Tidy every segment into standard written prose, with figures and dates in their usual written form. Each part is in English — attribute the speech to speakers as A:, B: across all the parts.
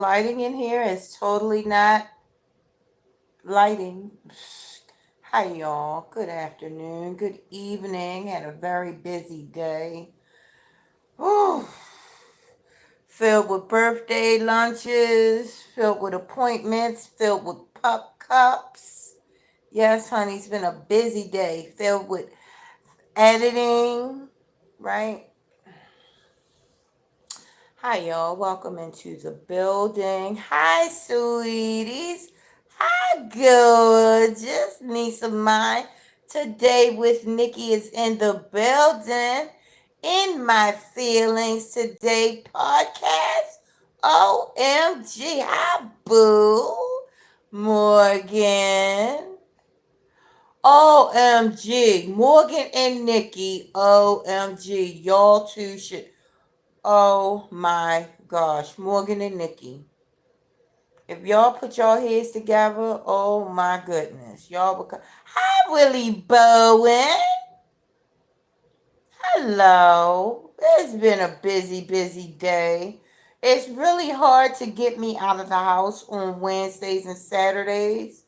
A: lighting in here is totally not lighting. Hi, y'all. Good afternoon. Good evening. Had a very busy day. Whew. Filled with birthday lunches, filled with appointments, filled with pup cups. Yes, honey, it's been a busy day filled with editing, right? Hi, y'all. Welcome into the building. Hi, sweeties. Hi, gorgeous niece of mine. Today with Nikki is in the building. In my feelings today podcast. OMG. Hi, boo. Morgan. OMG. Morgan and Nikki. OMG. Y'all two should. Oh my gosh, Morgan and Nikki. If y'all put your heads together, oh my goodness. Y'all become. Hi, Willie Bowen. Hello. It's been a busy, busy day. It's really hard to get me out of the house on Wednesdays and Saturdays.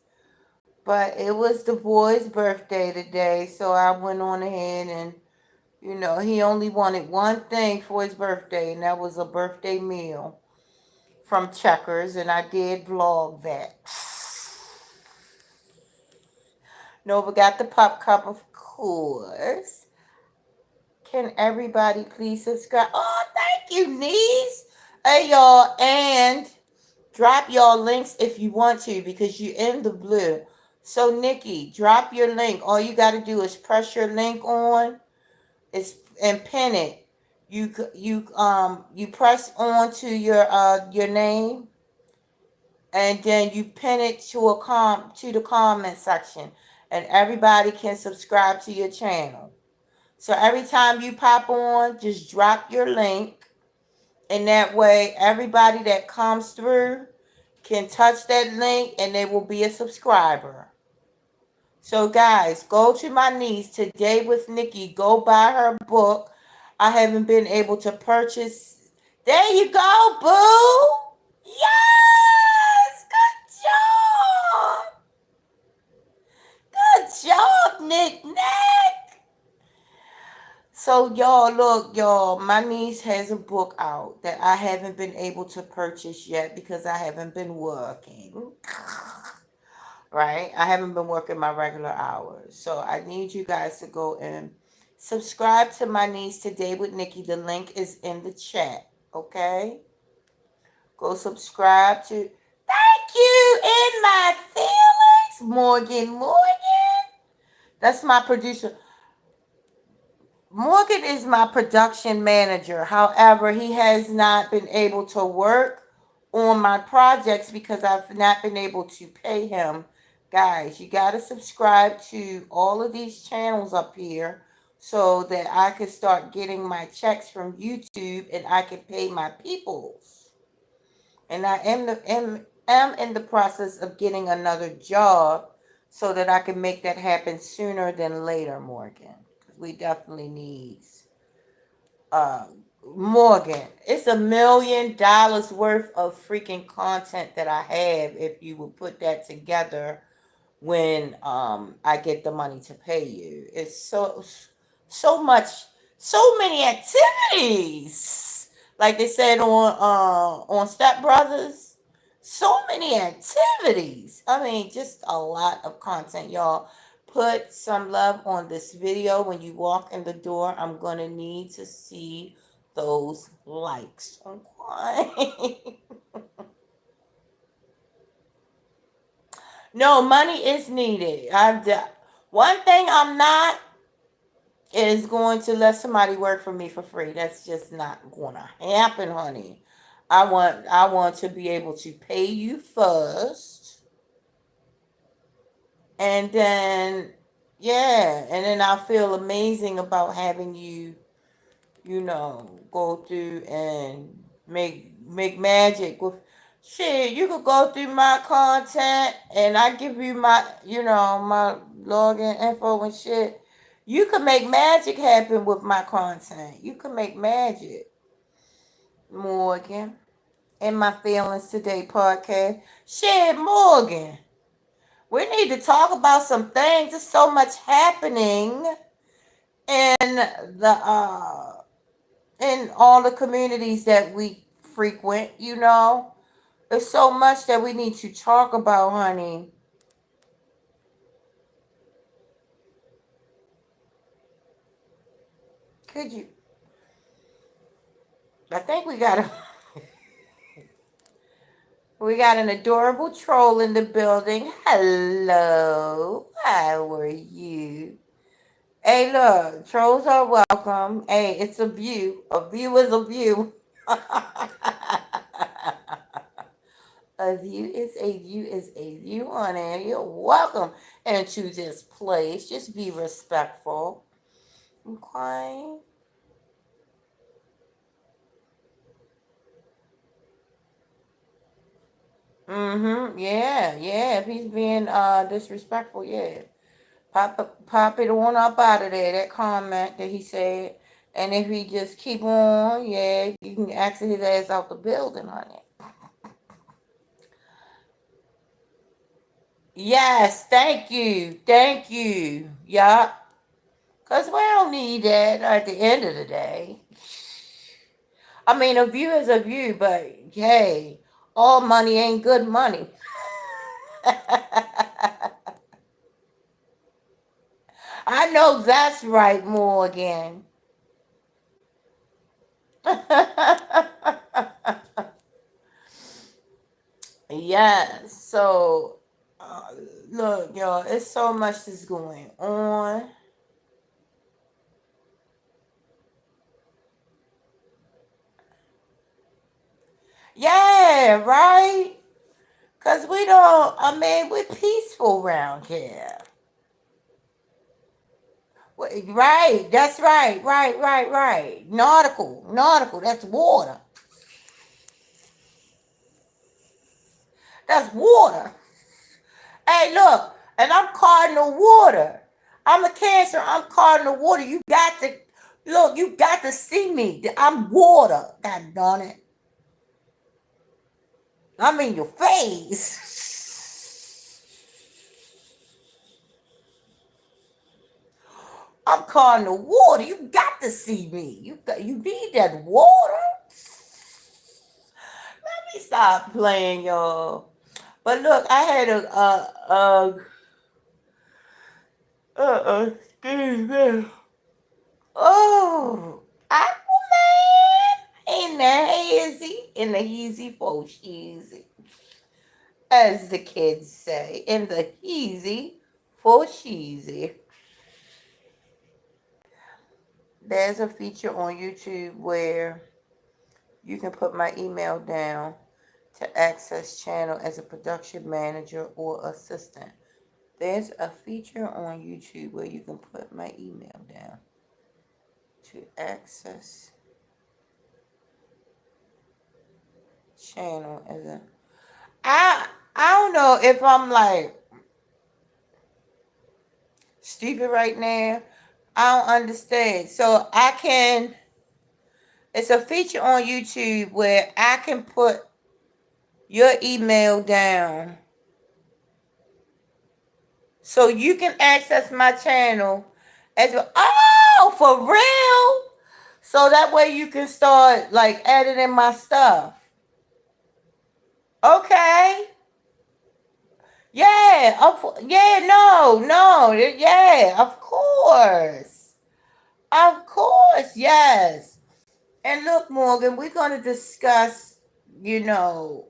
A: But it was the boy's birthday today, so I went on ahead and, he only wanted one thing for his birthday, and that was a birthday meal from Checkers, and I did vlog that. Nova got the pop cup, of course. Can everybody please subscribe? Oh, thank you, niece. Hey, y'all, and drop y'all links if you want to because you're in the blue. So, Nikki, drop your link. All you got to do is press your link on, and pin it. You press on to your name, and then you pin it to the comment section, and everybody can subscribe to your channel. So every time you pop on, just drop your link, and that way everybody that comes through can touch that link and they will be a subscriber. So guys, go to my niece Today with Nikki. Go buy her book. I haven't been able to purchase. There you go, boo. Yes, good job. Good job, Nick Nick. So y'all, look, y'all, my niece has a book out that I haven't been able to purchase yet because I haven't been working. Right? I haven't been working my regular hours. So I need you guys to go and subscribe to my niece Today with Nikki. The link is in the chat. Okay? Go subscribe to. Thank you in my feelings, Morgan. That's my producer. Morgan is my production manager. However, he has not been able to work on my projects because I've not been able to pay him. Guys, you got to subscribe to all of these channels up here so that I can start getting my checks from YouTube and I can pay my peoples. And I am in the process of getting another job so that I can make that happen sooner than later, Morgan. We definitely need uh, Morgan. It's $1 million worth of freaking content that I have if you would put that together when I get the money to pay you. It's so much, so many activities. Like they said on Step Brothers, so many activities. I mean, just a lot of content, y'all. Put some love on this video. When you walk in the door, I'm gonna need to see those likes. Okay. No, money is needed. One thing I'm not is going to let somebody work for me for free. That's just not going to happen, honey. I want to be able to pay you first, and then and then I feel amazing about having you, go through and make magic with shit. You could go through my content and I give you my, my login info and shit. You could make magic happen with my content. You could make magic, Morgan. in my Feelings Today podcast. Shit, Morgan. We need to talk about some things. There's so much happening in in all the communities that we frequent, you know. There's so much that we need to talk about, honey. Could you? I think we got an adorable troll in the building. Hello. How are you? Hey, look, trolls are welcome. Hey, it's a view. A view is a view. A view is a view is a view on air. You're welcome into this place. Just be respectful. Okay. Mm-hmm. Yeah, yeah. If he's being disrespectful, yeah. Pop it on up out of there, that comment that he said. And if he just keep on, yeah, you can exit his ass out the building on it. Yes, thank you. Thank you. Yeah. Because we don't need that at the end of the day. I mean, a view is a view, but hey, all money ain't good money. I know that's right, Morgan. Yes. So, uh, look, y'all, it's so much that's going on. Yeah, right? Because we don't, I mean, we're peaceful around here. Right, that's right, right. Nautical, that's water. That's water. Hey, look, and I'm cardinal water. I'm a Cancer, I'm cardinal water. You got to, look, you got to see me. I'm water. God darn it. I'm in your face. I'm cardinal water. You got to see me. You need that water. Let me stop playing, y'all. But look, I had excuse me. Oh, Aquaman in the easy for cheesy, as the kids say, in the easy for cheesy. There's a feature on YouTube where you can put my email down to access channel as a production manager or assistant. There's a feature on YouTube where you can put my email down to access channel as a I don't know if I'm like stupid right now. I don't understand. So I can it's a feature on YouTube where I can put your email down so you can access my channel as well. Oh, for real? So that way you can start like editing my stuff. Okay. Yeah. Yeah. No. Yeah. Of course. Of course. Yes. And look, Morgan, we're gonna discuss, you know,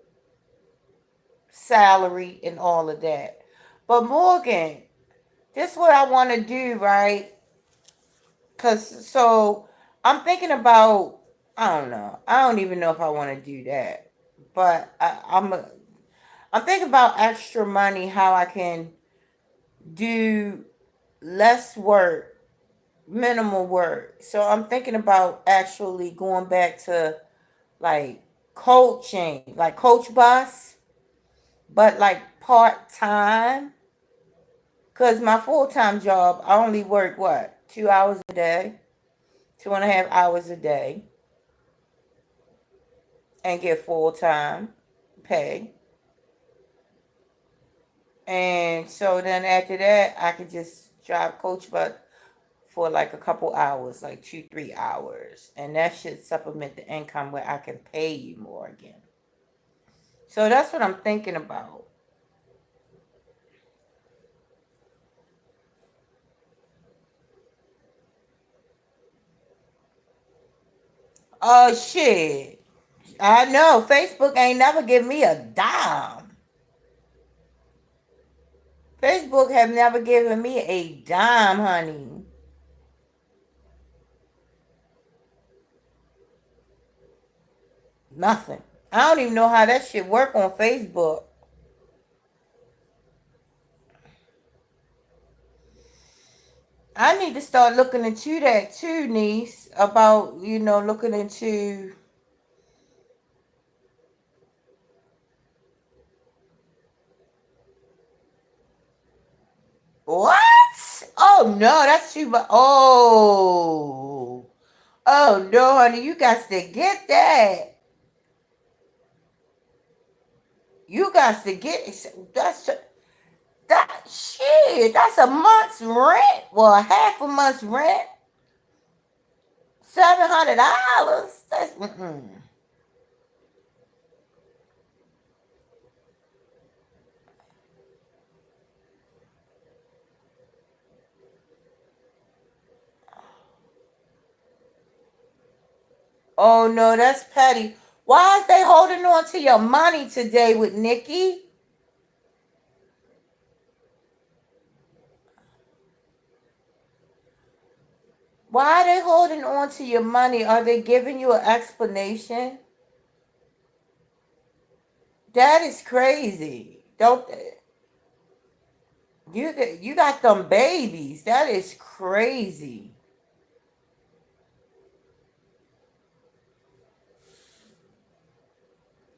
A: salary and all of that. But Morgan, this is what I want to do, right? Cause so I'm thinking about. I don't know. I don't even know if I want to do that. But I'm thinking about extra money, how I can do less work, minimal work. So I'm thinking about actually going back to like coaching, like Coach Bus, but like part time. Cause my full time job, I only work what 2 hours a day, 2.5 hours a day. and get full-time pay. And so then after that, I could just drive coach, but for like a couple hours, like 2, 3 hours. And that should supplement the income where I can pay you more again. So that's what I'm thinking about. Oh, shit. I know. Facebook ain't never give me a dime. Facebook have never given me a dime, honey. Nothing. I don't even know how that shit work on Facebook. I need to start looking into that too, niece. About, looking into what? Oh no, that's too much. Oh no, honey, you got to get that. You got to get that shit. That's a month's rent. Well, half a month's rent. $700. That's Oh no, that's petty. Why is they holding on to your money today with Nikki? Why are they holding on to your money? Are they giving you an explanation? That is crazy. Don't you got them babies? That is crazy.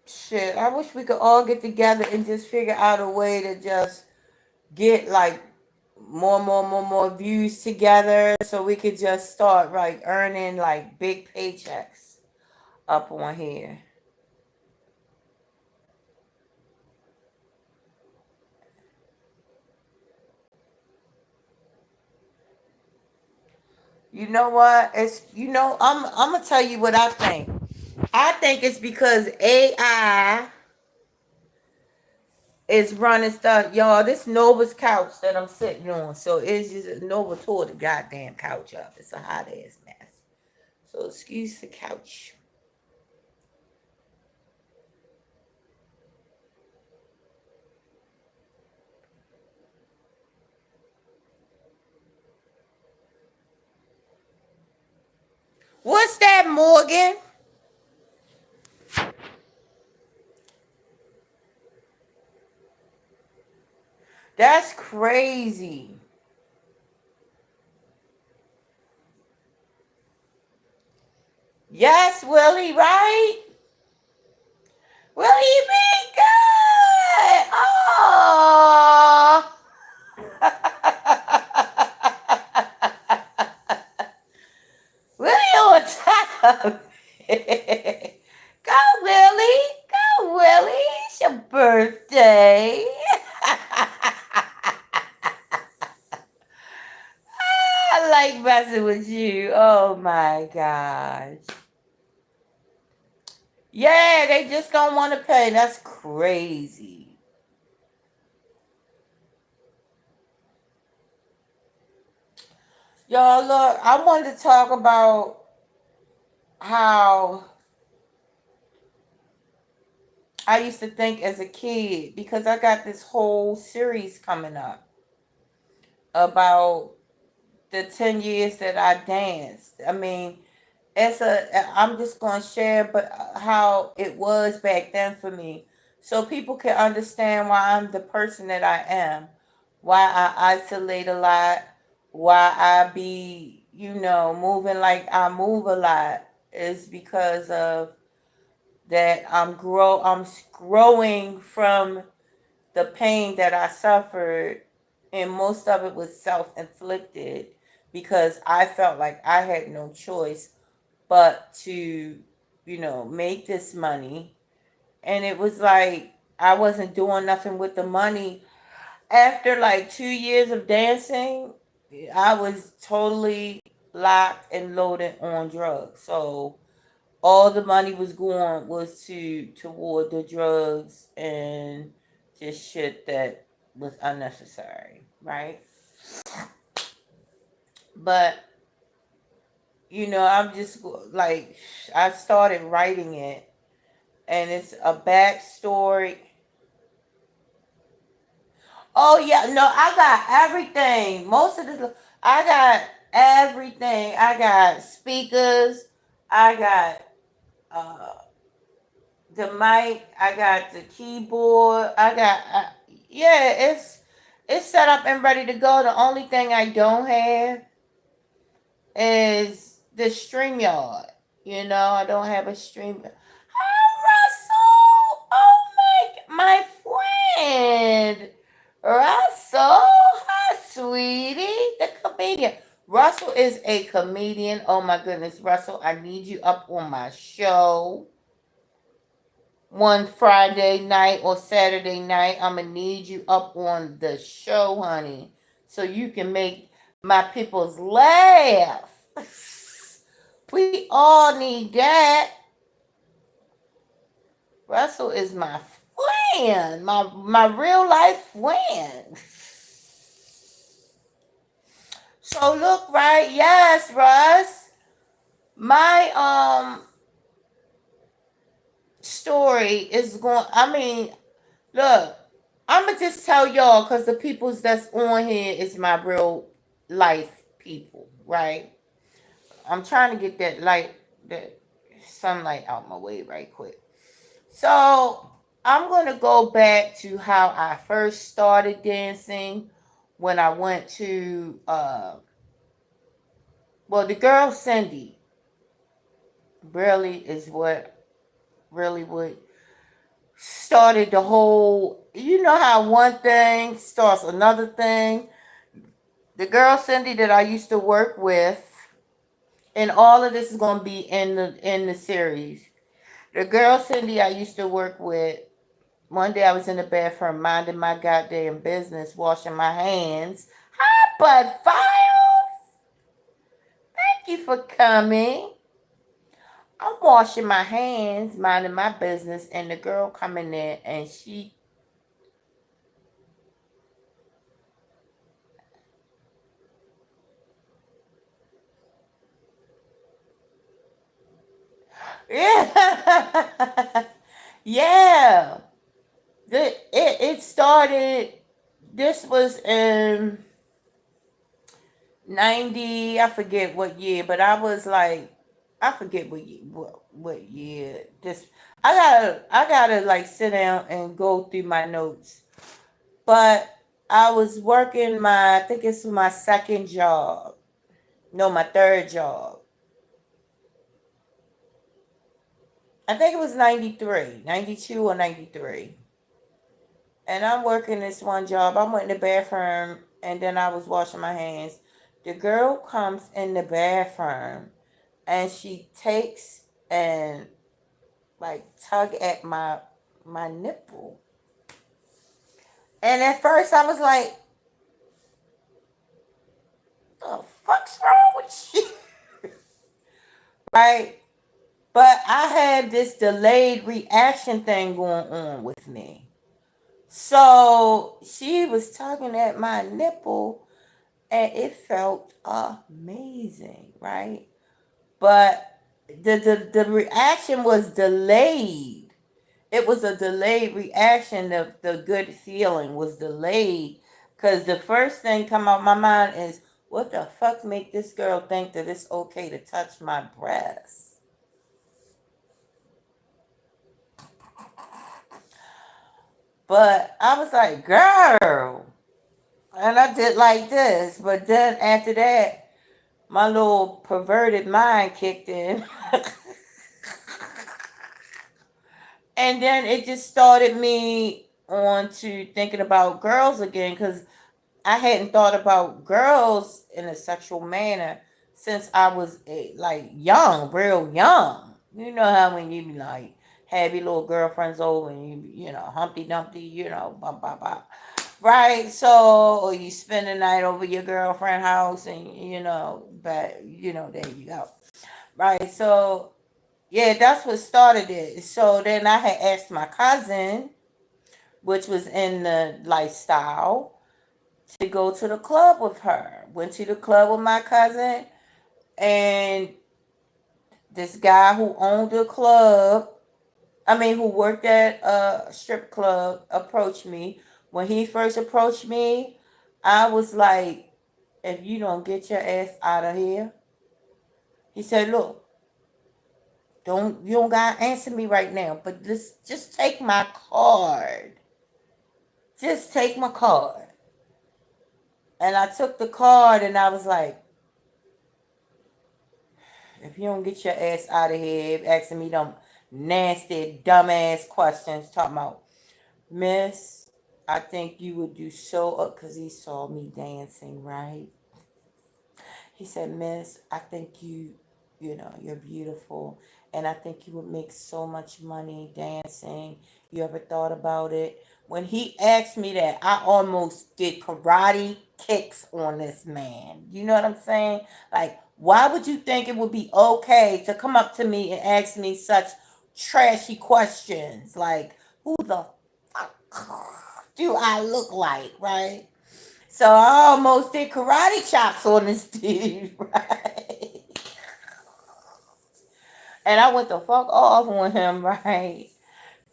A: Shit, I wish we could all get together and just figure out a way to just get like more views together so we could just start like earning like big paychecks up on here. You know what? I'm gonna tell you what I think. I think it's because AI is running stuff. Y'all, this Nova's couch that I'm sitting on. So it's just Nova tore the goddamn couch up. It's a hot ass mess. So excuse the couch. What's that, Morgan? That's crazy. Yes, Willie, right? Will he be good? Oh. Willie on top. Go, Willie. Go, Willie. It's your birthday. I like messing with you. Oh my gosh. Yeah, they just don't want to pay. That's crazy. Y'all, look, I wanted to talk about how I used to think as a kid because I got this whole series coming up about the 10 years that I danced. I mean, I'm just going to share but how it was back then for me so people can understand why I'm the person that I am, why I isolate a lot, why I be, moving like I move a lot is because of that I'm growing from the pain that I suffered, and most of it was self-inflicted because I felt like I had no choice but to make this money. And it was like I wasn't doing nothing with the money. After like 2 years of dancing, I was totally locked and loaded on drugs. So all the money was going was toward the drugs and just shit that was unnecessary, right? But I'm just like I started writing it, and it's a backstory. Oh yeah, no, I got everything. Most of this, I got everything. I got speakers. I got uh the mic. I got the keyboard. Yeah, it's set up and ready to go. The only thing I don't have is the stream yard. I don't have a stream. Hi, Russell. Oh my friend. Russell. Hi, sweetie. The comedian. Russell is a comedian. Oh my goodness, Russell, I need you up on my show one Friday night or Saturday night. I'm gonna need you up on the show, honey, so you can make my peoples laugh. We all need that. Russell is my friend, my real life friend. So look, right? Yes, Russ. My story is going. I mean, look, I'm gonna just tell y'all because the peoples that's on here is my real life people, right? I'm trying to get that sunlight out my way right quick. So I'm gonna go back to how I first started dancing when I went to well, the girl Cindy really is what started the whole. You know how one thing starts another thing. The girl Cindy that I used to work with, and all of this is gonna be in the series. The girl Cindy I used to work with. One day I was in the bathroom minding my goddamn business, washing my hands. Hi, Bud Files. Thank you for coming. I'm washing my hands, minding my business, and the girl coming in and she. Yeah. Yeah. It started. This was in 90. I forget what year, but I was like, I forget what year. This I gotta like sit down and go through my notes. But I was working I think it's my second job. No, my third job. I think it was 93, 92 or 93. And I'm working this one job. I went in the bathroom and then I was washing my hands. The girl comes in the bathroom and she takes and like tug at my nipple. And at first I was like, the fuck's wrong with you? Right? But I had this delayed reaction thing going on with me. So she was tugging at my nipple and it felt amazing, right? But the reaction was delayed. It was a delayed reaction. The good feeling was delayed because the first thing come out my mind is, what the fuck make this girl think that it's okay to touch my breast? But I was like, girl. And I did like this. But then after that, my little perverted mind kicked in. And then it just started me on to thinking about girls again because I hadn't thought about girls in a sexual manner since I was like young, real young, You know how when you be like have your little girlfriends over and you know Humpty Dumpty, you know, blah blah blah. Right, so or you spend the night over your girlfriend house and you know, but you know, there you go. Right, so yeah, that's what started it. So then I had asked my cousin, which was in the lifestyle, to go to the club with her. Went to the club with my cousin, and this guy who owned the club, I mean, who worked at a strip club, approached me. When he first approached me, I was like, if you don't get your ass out of here, he said, look, you don't gotta answer me right now, but just take my card. Just take my card. And I took the card and I was like, if you don't get your ass out of here, asking me them nasty, dumbass questions, talking about, Miss, I think you would do so up because he saw me dancing, right? He said, Miss, I think you know, you're beautiful. And I think you would make so much money dancing. You ever thought about it? When he asked me that, I almost did karate kicks on this man. You know what I'm saying? Like, why would you think it would be okay to come up to me and ask me such trashy questions? Like, who the fuck do I look like, right? So I almost did karate chops on this dude, right? And I went the fuck off on him, right?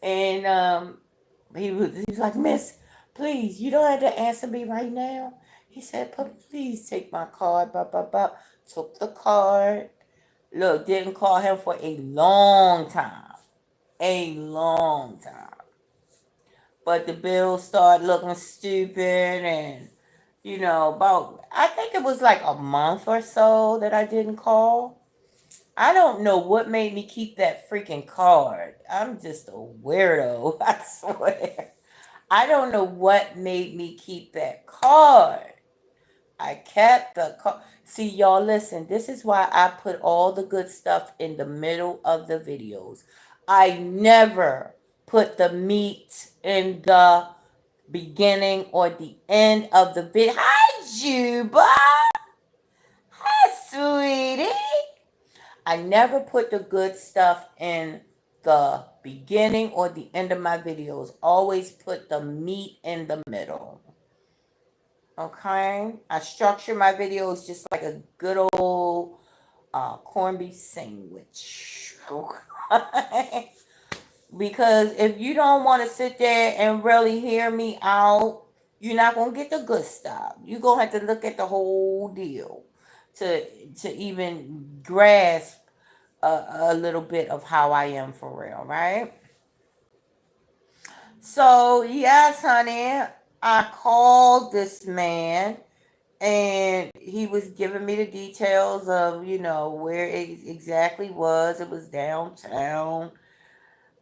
A: And he was like, Miss, please, you don't have to answer me right now. He said, please take my card, blah, blah, blah. Took the card. Look, didn't call him for a long time. A long time. But the bills started looking stupid and you know, about I think it was like a month or so that I didn't call. I don't know what made me keep that freaking card. I'm just a weirdo, I swear. I don't know what made me keep that card. I kept the card. See, y'all, listen, this is why I put all the good stuff in the middle of the videos. I never put the meat in the beginning or the end of the video. Hi, Juba. Hi, sweetie. I never put the good stuff in the beginning or the end of my videos. Always put the meat in the middle. Okay? I structure my videos just like a good old corned beef sandwich. Okay? Because if you don't want to sit there and really hear me out, you're not going to get the good stuff. You're going to have to look at the whole deal to even grasp a little bit of how I am for real, right? So, yes, honey, I called this man and he was giving me the details of, you know, where it exactly was. It was downtown.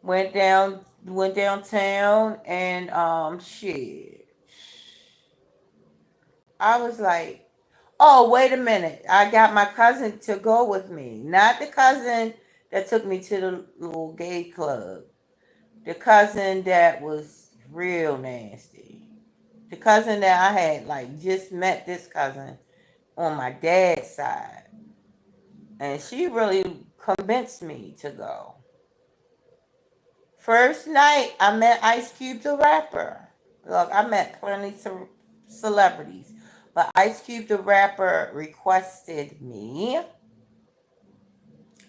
A: Went downtown and shit. I was like, oh, wait a minute. I got my cousin to go with me. Not the cousin that took me to the little gay club. The cousin that was real nasty. The cousin that I had like just met this cousin on my dad's side. And she really convinced me to go. First night, I met Ice Cube the rapper. Look, I met plenty of celebrities, but Ice Cube the rapper requested me.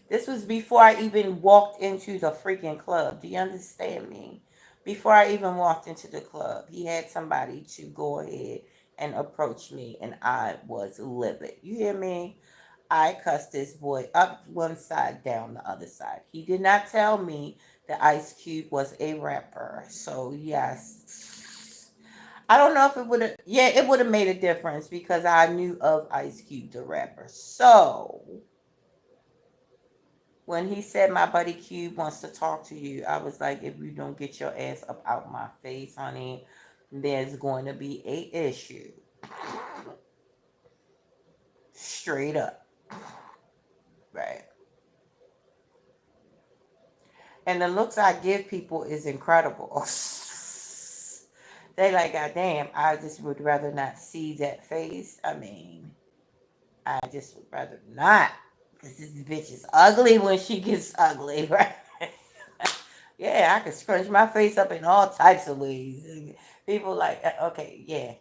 A: This was before I even walked into the freaking club. Do you understand me? Before I even walked into the club, he had somebody to go ahead and approach me, and I was livid. You hear me? I cussed this boy up one side, down the other side. He did not tell me that Ice Cube was a rapper. So, yes. I don't know if it would have, yeah, it would have made a difference because I knew of Ice Cube, the rapper. So, when he said my buddy Cube wants to talk to you, I was like, if you don't get your ass up out my face, honey, there's going to be a issue. Straight up. Right. And the looks I give people is incredible. They like, God damn, I just would rather not see that face. I mean, I just would rather not. Because this bitch is ugly when she gets ugly, right? Yeah, I can scrunch my face up in all types of ways. People like, okay, yeah,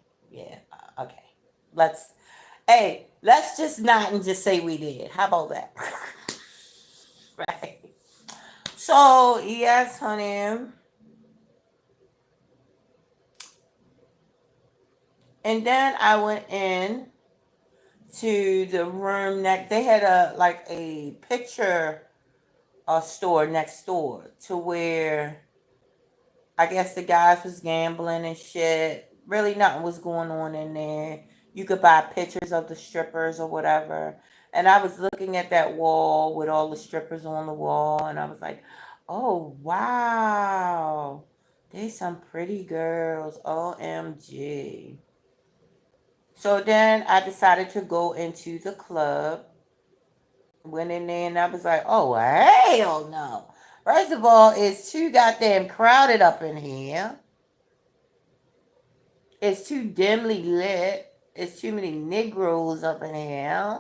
A: okay. Let's, hey, let's just not and just say we did. How about that? Right. So, yes, honey. And then I went in to the room next. They had a picture store next door to where I guess the guys was gambling and shit. Really nothing was going on in there. You could buy pictures of the strippers or whatever. And I was looking at that wall with all the strippers on the wall, and I was like, oh wow. There's some pretty girls. OMG. So then I decided to go into the club. Went in there and I was like, oh hell no. First of all, it's too goddamn crowded up in here. It's too dimly lit. It's too many Negroes up in here.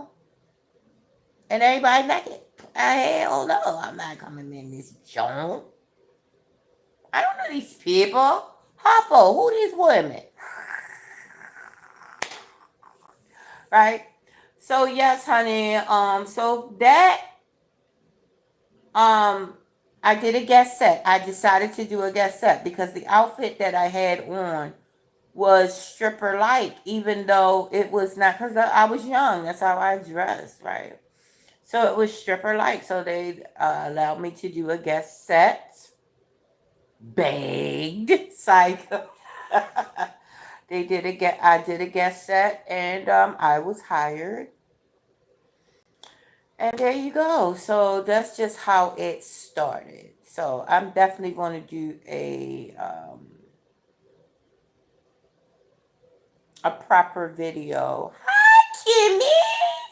A: And everybody naked. Hell no, I'm not coming in this joint. I don't know these people. Hoppo, who these women? Right? So yes, honey. So that I did a guest set. I decided to do a guest set because the outfit that I had on was stripper like, even though it was not, because I was young. That's how I dressed, right? So it was stripper like. So they allowed me to do a guest set. Begged, psycho. I did a guest set, and I was hired. And there you go. So that's just how it started. So I'm definitely going to do a proper video. Hi, Kimmy.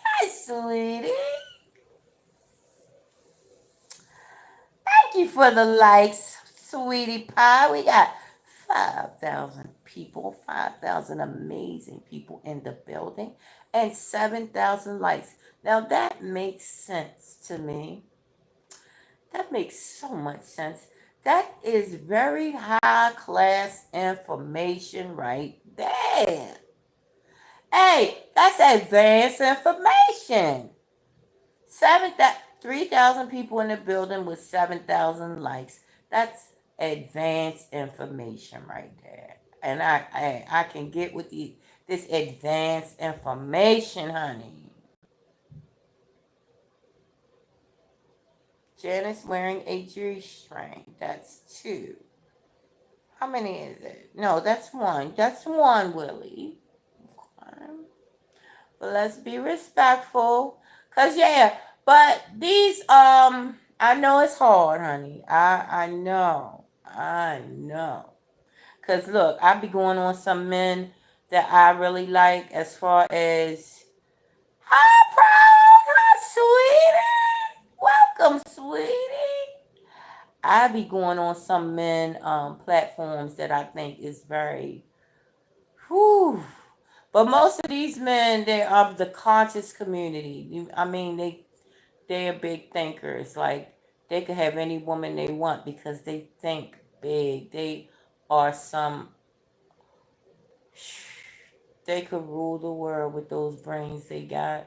A: Hi, sweetie. Thank you for the likes, sweetie pie. We got 5,000 people, 5,000 amazing people in the building, and 7,000 likes. Now that makes sense to me. That makes so much sense. That is very high class information right there. Hey, that's advanced information. 3,000 people in the building with 7,000 likes. That's advanced information right there. And I can get with this advanced information, honey. Janice wearing a G-string. That's 2. How many is it? No, that's 1. That's 1, Willie. Okay. But let's be respectful. Cause yeah, but these I know it's hard, honey. I know. I know. Cause look, I be going on some men that I really like as far as hi Pro, hi sweetie. Welcome, sweetie. I be going on some men platforms that I think is very whew. But most of these men, they are the conscious community. I mean, they're big thinkers. Like they could have any woman they want because they think big. They are some. They could rule the world with those brains they got.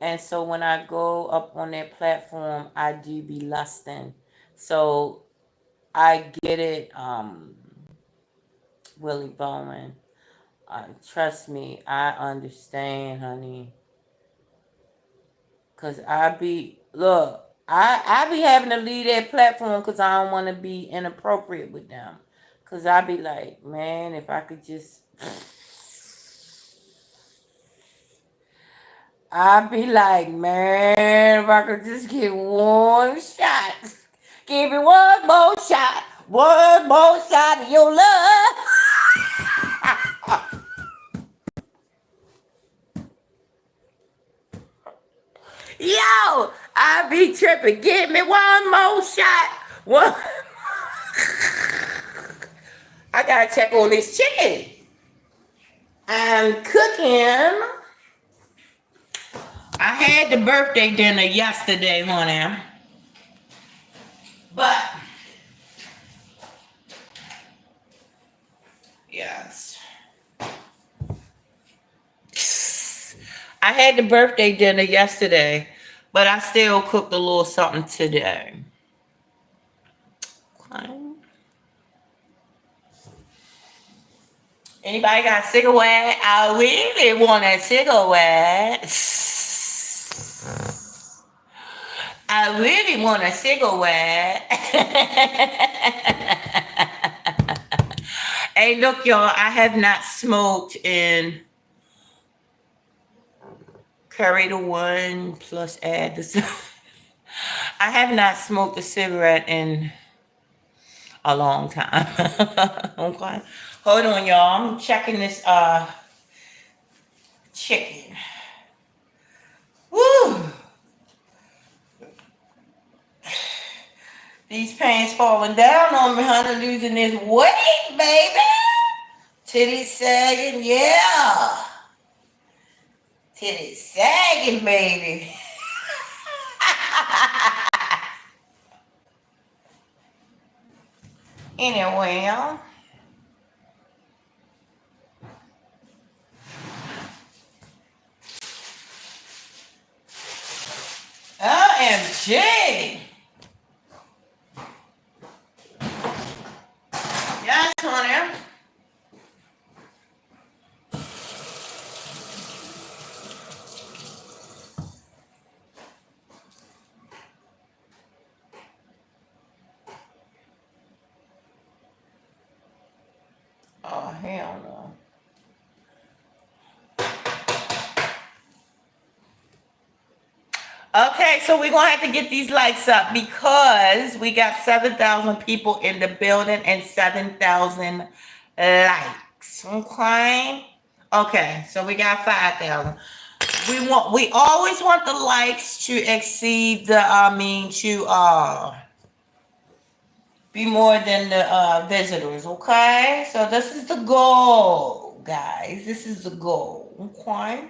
A: And so when I go up on their platform, I do be lusting. So I get it, Willie Bowman. Trust me, I understand, honey. Cause I be having to leave that platform because I don't want to be inappropriate with them. Cause I be like, man, if I could just, I be like, man, if I could just get one shot, give me one more shot of your love. Yo, I be tripping. Give me one more shot. One. I gotta check on this chicken. I'm cooking. I had the birthday dinner yesterday, honey. But yes, I had the birthday dinner yesterday, but I still cooked a little something today. Okay. Anybody got a cigarette? I really want a cigarette. I really want a cigarette. Hey, look, y'all, I have not smoked in carry the one plus add the. I have not smoked a cigarette in a long time. Okay. Hold on, y'all. I'm checking this chicken. Woo! These pants falling down on me, honey, losing this weight, baby. Titties sagging, yeah. Titties sagging, baby. Anyway, OMG. Yes, honey. Oh, hell no. Okay, so we're going to have to get these lights up because we got 7,000 people in the building and 7,000 likes. Okay? Okay, so we got 5,000. We always want the likes to exceed the, to be more than the visitors, okay? So this is the goal, guys. This is the goal, okay?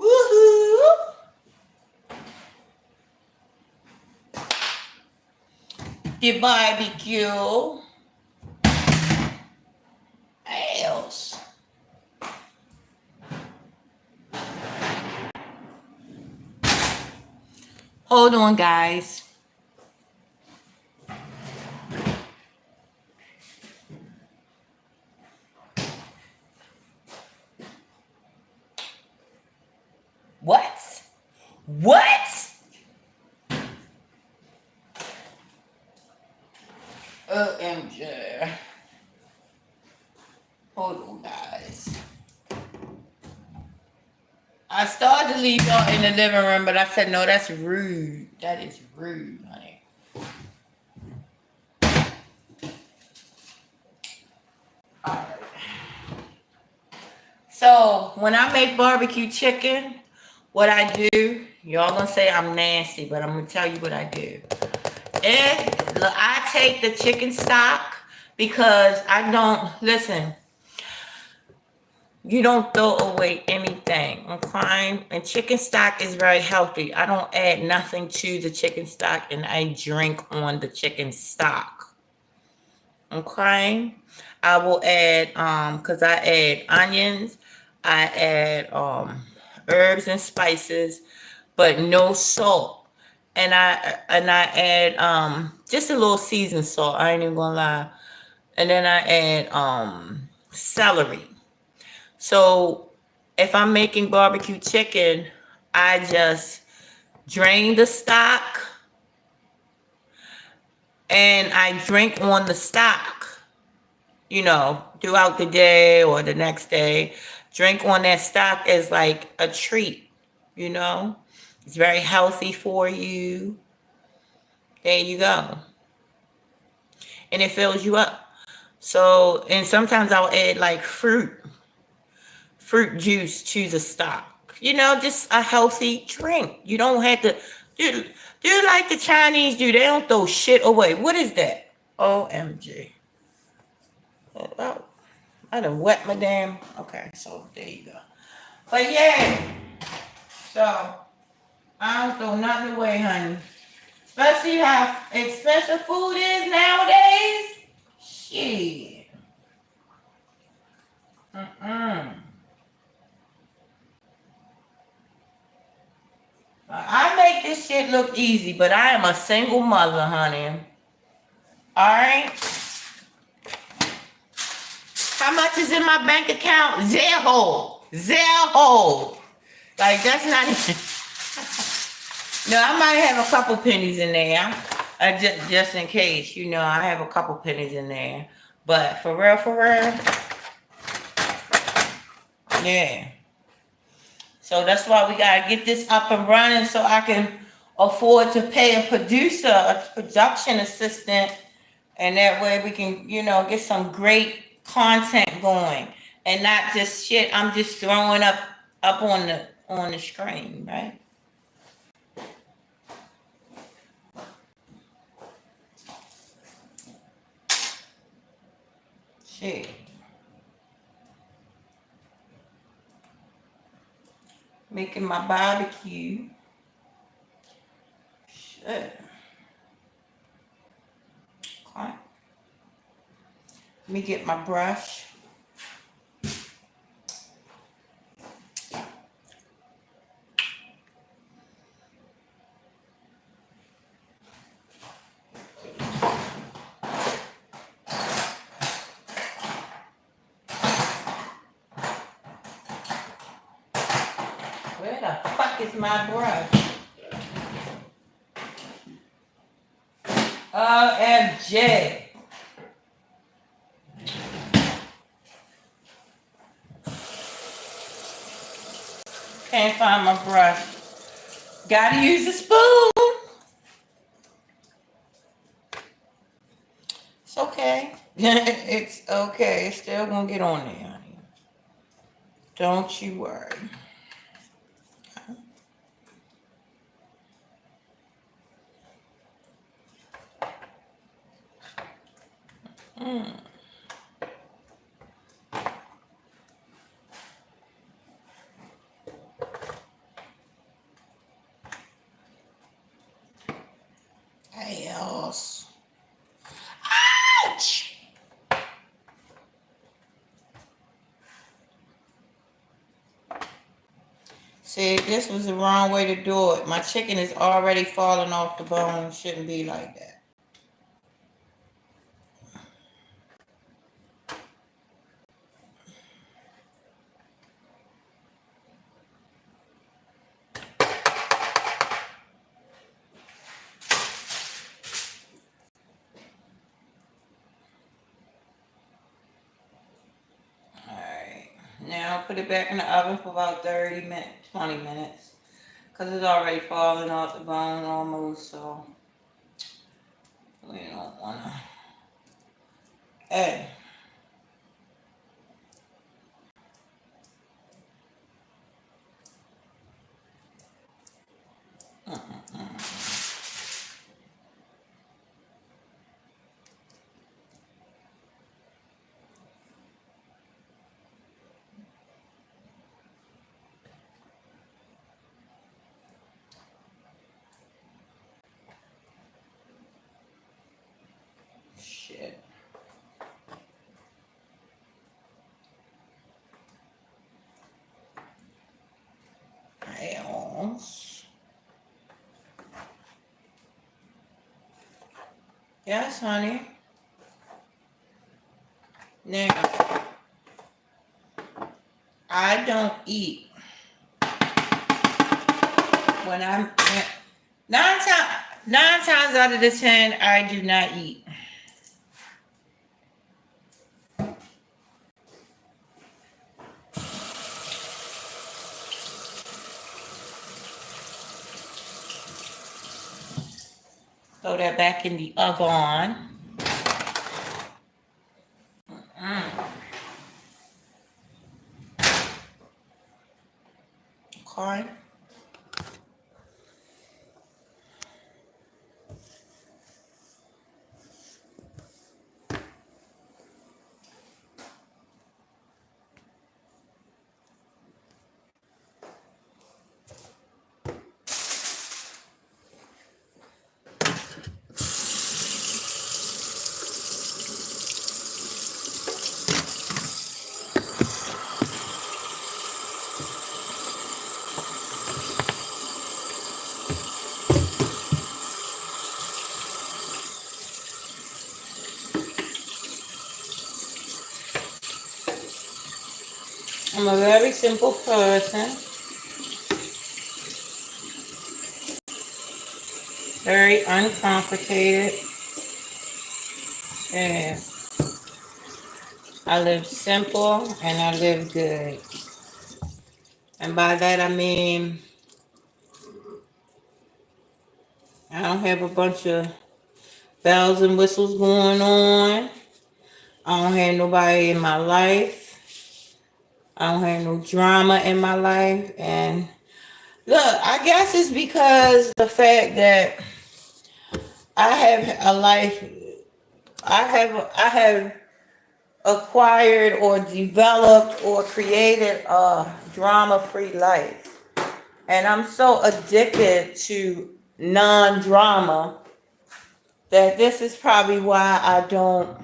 A: Woohoo! The barbecue. Else. Hold on, guys. What? What? OMG. Hold on, guys. I started to leave y'all in the living room, but I said, no, that's rude. That is rude, honey. All right. So, when I make barbecue chicken, what I do, y'all gonna say I'm nasty, but I'm gonna tell you what I do. I take the chicken stock because I don't, listen, you don't throw away anything, okay? And chicken stock is very healthy. I don't add nothing to the chicken stock and I drink on the chicken stock, okay? I will add, because I add onions, I add herbs and spices, but no salt. And I add just a little seasoned salt. I ain't even gonna lie. And then I add celery. So if I'm making barbecue chicken, I just drain the stock and I drink on the stock, throughout the day or the next day. Drink on that stock as like a treat, It's very healthy for you. There you go. And it fills you up. So, and sometimes I'll add like fruit, fruit juice to the stock. You know, just a healthy drink. You don't have to do like the Chinese do. They don't throw shit away. What is that? OMG. Oh, I done wet my damn. Okay, so there you go. But yeah, so I don't throw nothing away, honey. Especially how expensive food is nowadays. Shit. Mm-mm. I make this shit look easy, but I am a single mother, honey. Alright? How much is in my bank account? Zero. Zero. Like, that's not even... No, I might have a couple pennies in there. Just in case, you know, I have a couple pennies in there. But for real, yeah. So that's why we gotta get this up and running so I can afford to pay a producer, a production assistant, and that way we can, you know, get some great content going and not just shit I'm just throwing up on the screen, right? Shit. Making my barbecue. Shit. Okay. Let me get my brush. Where the fuck is my brush? OMG. Can't find my brush. Gotta use a spoon. It's okay. It's okay. It's still gonna get on there, honey. Don't you worry. Mm. Yes. Ouch! See, this was the wrong way to do it. My chicken is already falling off the bone. Shouldn't be like that. Now put it back in the oven for about 30 minutes, 20 minutes. Because it's already falling off the bone almost, so we don't want to. Hey. Shit. Else. Yes, honey. Now, I don't eat when I'm 9 times out of the 10, I do not eat. Throw that back in the oven. I'm a very simple person, very uncomplicated, and I live simple and I live good. And by that I mean I don't have a bunch of bells and whistles going on. I don't have nobody in my life. I don't have no drama in my life. And look, I guess it's because the fact that I have a life, I have acquired or developed or created a drama-free life. And I'm so addicted to non-drama that this is probably why I don't,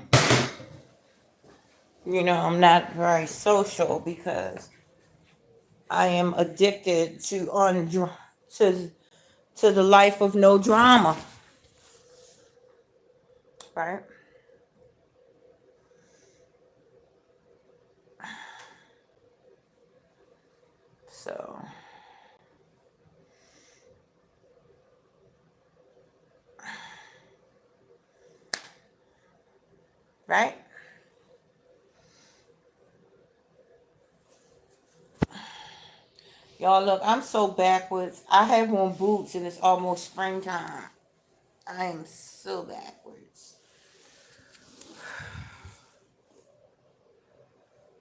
A: I'm not very social, because I am addicted to to the life of no drama, right? So, right? Y'all look, I'm so backwards. I have on boots and it's almost springtime. I am so backwards.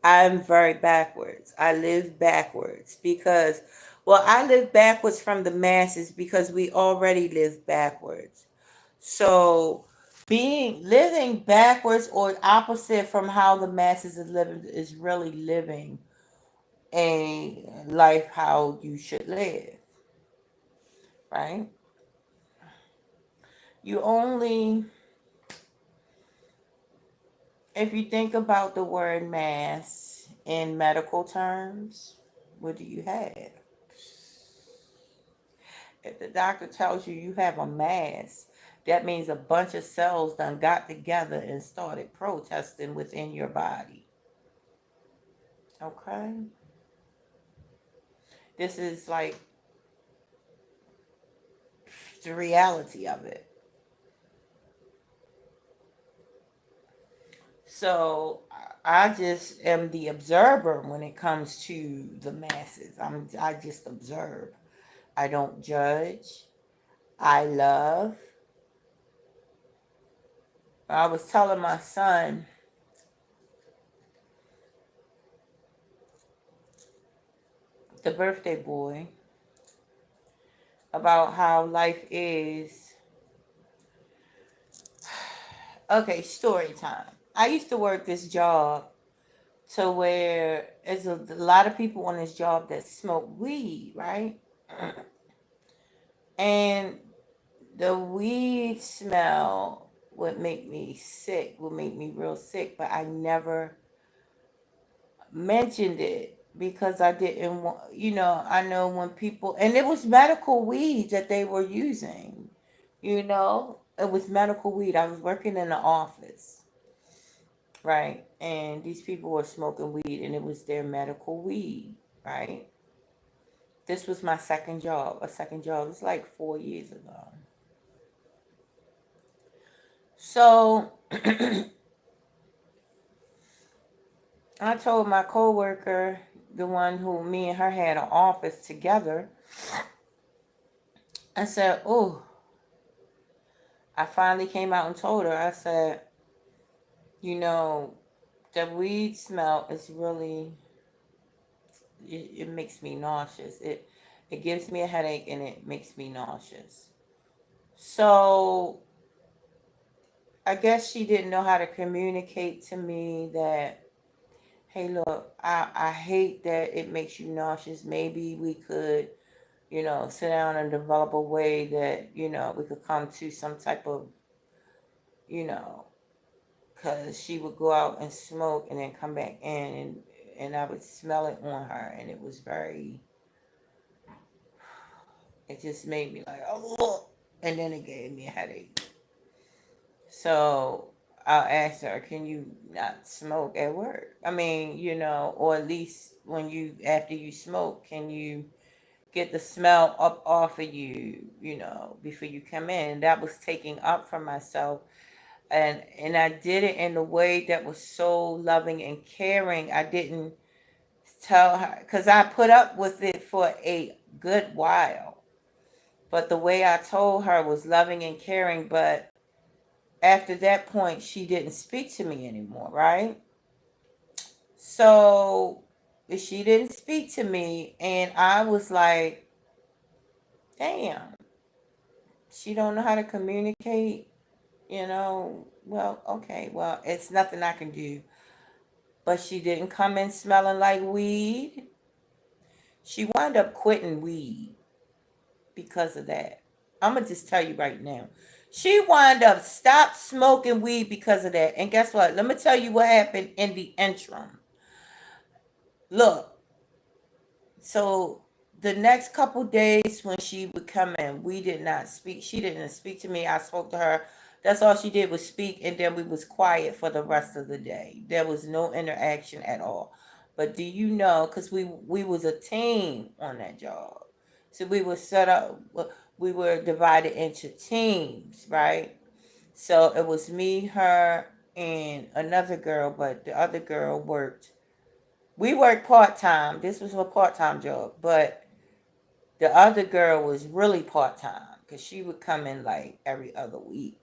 A: I'm very backwards. I live backwards because, well, I live backwards from the masses because we already live backwards. So, living backwards or opposite from how the masses is living is really living a life how you should live, right? You only, if you think about the word mass in medical terms, what do you have? If the doctor tells you you have a mass, that means a bunch of cells done got together and started protesting within your body. Okay? This is like the reality of it. So I just am the observer when it comes to the masses. I just observe. I don't judge. I love. I was telling my son, the birthday boy, about how life is. Okay, story time. I used to work this job to where there's a lot of people on this job that smoke weed, right? And the weed smell would make me sick, would make me real sick, but I never mentioned it because I didn't want, I know when people, and it was medical weed that they were using, it was medical weed. I was working in the office, right? And these people were smoking weed and it was their medical weed, right? This was my second job, a second job. It was like 4 years ago. So I told my coworker, the one who me and her had an office together, I said, "Oh," I finally came out and told her. I said, "You know, the weed smell is really, it makes me nauseous. It gives me a headache and it makes me nauseous." So I guess she didn't know how to communicate to me that, hey, look, I hate that it makes you nauseous. Maybe we could, sit down and develop a way that, we could come to some type of, you know, because she would go out and smoke and then come back in, and I would smell it on her, and it was very, it just made me like, oh, and then it gave me a headache. So I'll ask her, can you not smoke at work? I mean, or at least after you smoke, can you get the smell up off of you, before you come in? And that was taking up for myself. And I did it in a way that was so loving and caring. I didn't tell her, because I put up with it for a good while. But the way I told her was loving and caring. But after that point, she didn't speak to me anymore, right? So she didn't speak to me, and I was like, damn, she don't know how to communicate, well, okay, well, it's nothing I can do. But she didn't come in smelling like weed. She wound up quitting weed because of that. I'm going to just tell you right now. She wound up stopped smoking weed because of that. And guess what? Let me tell you what happened in the interim. Look, so the next couple days when she would come in, we did not speak. She didn't speak to me. I spoke to her. That's all she did was speak, and then we was quiet for the rest of the day. There was no interaction at all. But do you know, because we was a team on that job. So we were set up, we were divided into teams, right? So it was me, her, and another girl, but the other girl worked. We worked part-time. This was a part-time job, but the other girl was really part-time because she would come in like every other week,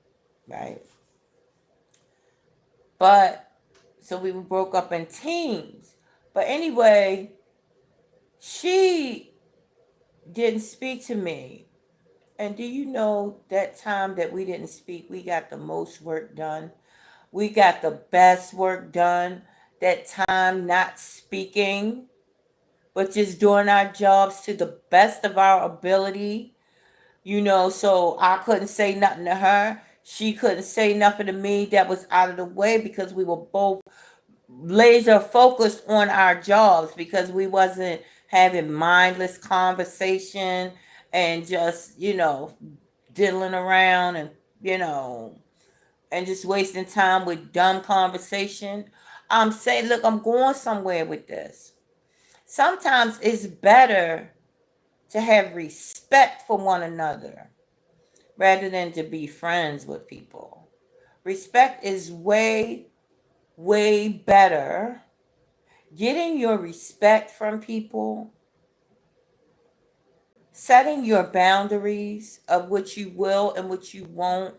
A: right? But so we broke up in teams. But anyway, she didn't speak to me. And do you know that time that we didn't speak, we got the most work done? We got the best work done. That time not speaking, but just doing our jobs to the best of our ability. So I couldn't say nothing to her. She couldn't say nothing to me that was out of the way because we were both laser focused on our jobs, because we wasn't having mindless conversation and just, diddling around and, you know, and just wasting time with dumb conversation. I'm saying, look, I'm going somewhere with this. Sometimes it's better to have respect for one another rather than to be friends with people. Respect is way, way better. Getting your respect from people, setting your boundaries of what you will and what you won't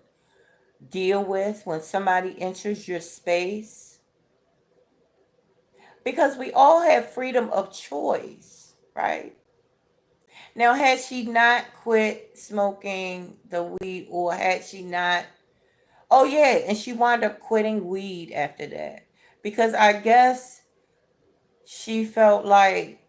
A: deal with when somebody enters your space. Because we all have freedom of choice, right? Now, had she not quit smoking the weed, or had she not, oh yeah, and she wound up quitting weed after that. Because I guess she felt like,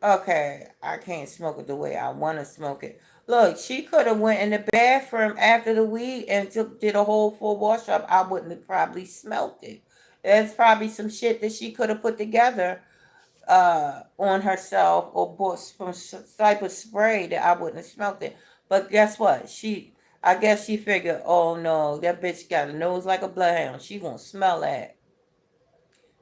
A: okay, I can't smoke it the way I want to smoke it. Look, she could have went in the bathroom after the weed and did a whole full wash up. I wouldn't have probably smelt it. There's probably some shit that she could have put together on herself, or bought some type of spray that I wouldn't have smelt it. But guess what? I guess she figured, oh no, that bitch got a nose like a bloodhound. She gonna smell that.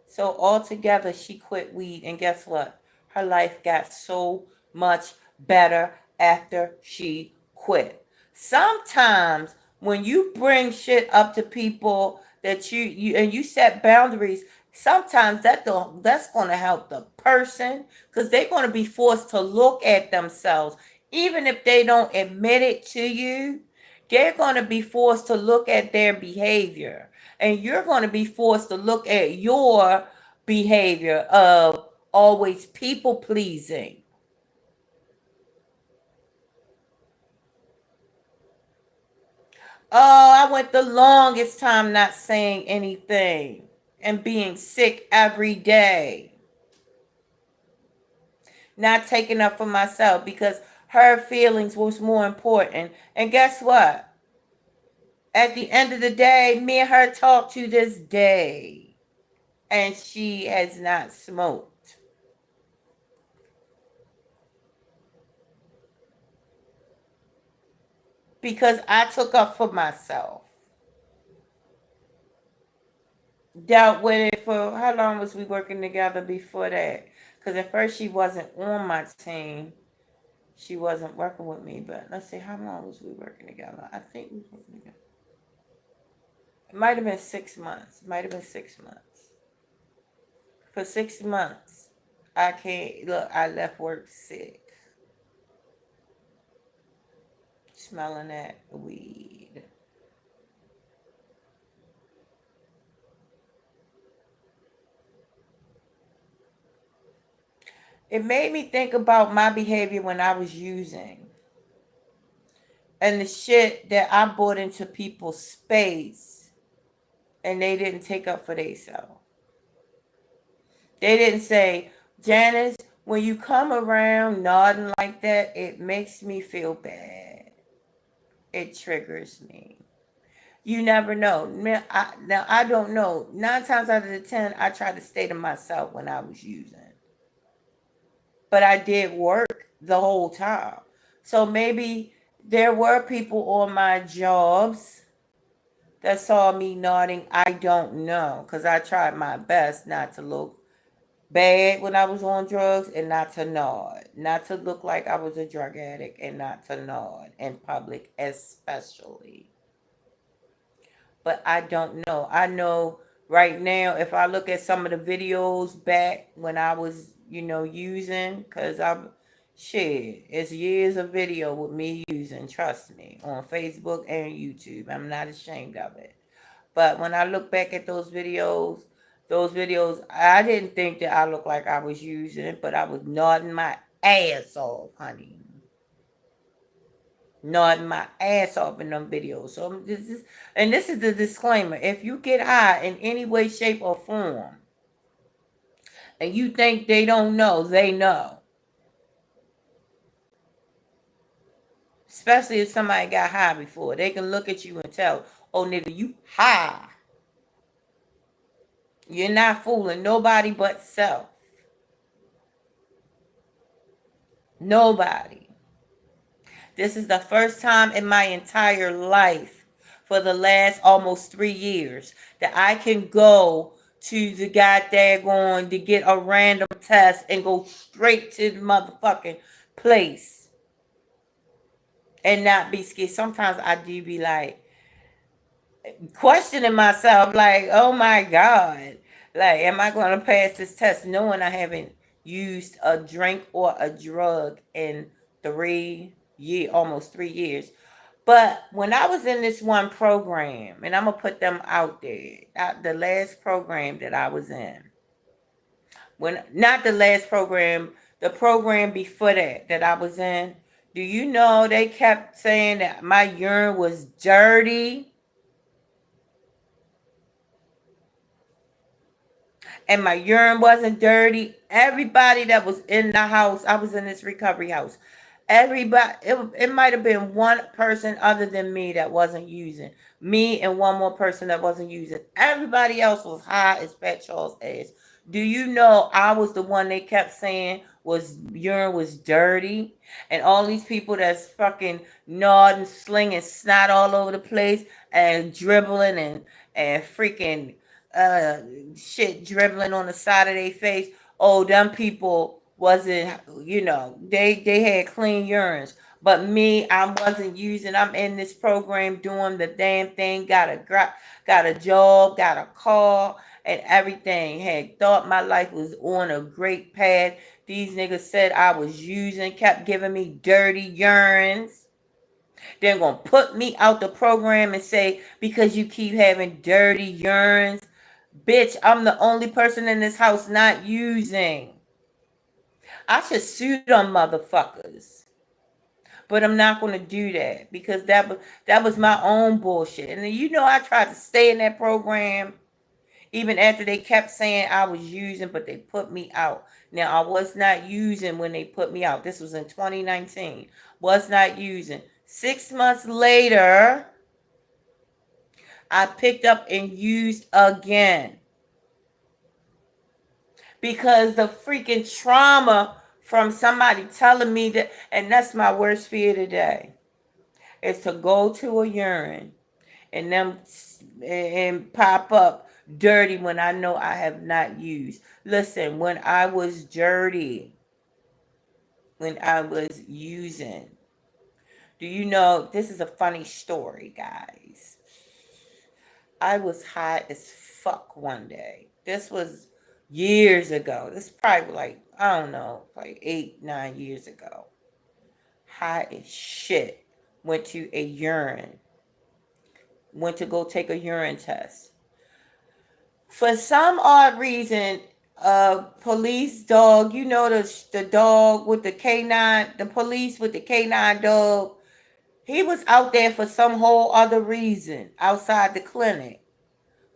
A: So altogether, she quit weed, and guess what? Her life got so much better after she quit. Sometimes when you bring shit up to people that you set boundaries, sometimes that's going to help the person, because they're going to be forced to look at themselves, even if they don't admit it to you. They're going to be forced to look at their behavior, and you're going to be forced to look at your behavior of always people pleasing. Oh, I went the longest time not saying anything and being sick every day, not taking up for myself because her feelings was more important. And guess what? At the end of the day, me and her talk to this day, and she has not smoked because I took up for myself. dealt with it for how long was we working together before that? Because at first she wasn't on my team. She wasn't working with me, but let's see, how long was we working together? I think we were working together. It might have been 6 months. Might have been 6 months. For 6 months, I can't look. I left work sick, smelling that weed. It made me think about my behavior when I was using and the shit that I brought into people's space and they didn't take up for themselves. They didn't say, Janice, when you come around nodding like that, it makes me feel bad. It triggers me. You never know. Now, I don't know. 9 times out of the 10, I try to stay to myself when I was using. But I did work the whole time. So maybe there were people on my jobs that saw me nodding. I don't know. Because I tried my best not to look bad when I was on drugs and not to nod. Not to look like I was a drug addict and not to nod in public, especially. But I don't know. I know right now, if I look at some of the videos back when I was, using, because shit, it's years of video with me using, trust me, on Facebook and YouTube. I'm not ashamed of it. But when I look back at those videos, I didn't think that I looked like I was using, but I was nodding my ass off, honey. Nodding my ass off in them videos. So this is the disclaimer. If you get high in any way, shape, or form, and you think they don't know, they know. Especially if somebody got high before. They can look at you and tell, oh nigga, you high. You're not fooling nobody but self. Nobody. This is the first time in my entire life for the last almost 3 years that I can go to the goddamn to get a random test and go straight to the motherfucking place and not be scared. Sometimes I do be like questioning myself, like, oh my God, like, am I going to pass this test knowing I haven't used a drink or a drug in almost 3 years? But when I was in this one program, and I'm gonna put them out there, the last program that I was in, when not the last program, the program before that I was in, do you know they kept saying that my urine was dirty? And my urine wasn't dirty. Everybody that was in the house, I was in this recovery house. Everybody, it might have been one person other than me that wasn't using. Me and one more person that wasn't using. Everybody else was high as Fat Charles' ass. Do you know I was the one they kept saying was urine was dirty? And all these people that's fucking nodding, slinging snot all over the place and dribbling and freaking uh shit dribbling on the side of their face. Oh, them people wasn't, they had clean urines. But me, I wasn't using. I'm in this program doing the damn thing. Got a job, got a car, and everything. Had thought my life was on a great path. These niggas said I was using, kept giving me dirty urines. They're gonna put me out the program and say because you keep having dirty urines. Bitch, I'm the only person in this house not using. I should sue them motherfuckers. But I'm not going to do that because that was my own bullshit. And I tried to stay in that program even after they kept saying I was using, but they put me out. Now, I was not using when they put me out. This was in 2019. Was not using. 6 months later, I picked up and used again. Because the freaking trauma from somebody telling me that, and that's my worst fear today, is to go to a urine and them and pop up Dirty when I know I have not used. Listen, when I was dirty, when I was using, do you know, this is a funny story, guys. I was high as fuck one day. This was years ago. This is probably like, I don't know, like 8, 9 years ago. High as shit. Went to a urine. Went to go take a urine test. For some odd reason, police dog, you know, the dog with the canine, the police with the canine dog, he was out there for some whole other reason outside the clinic.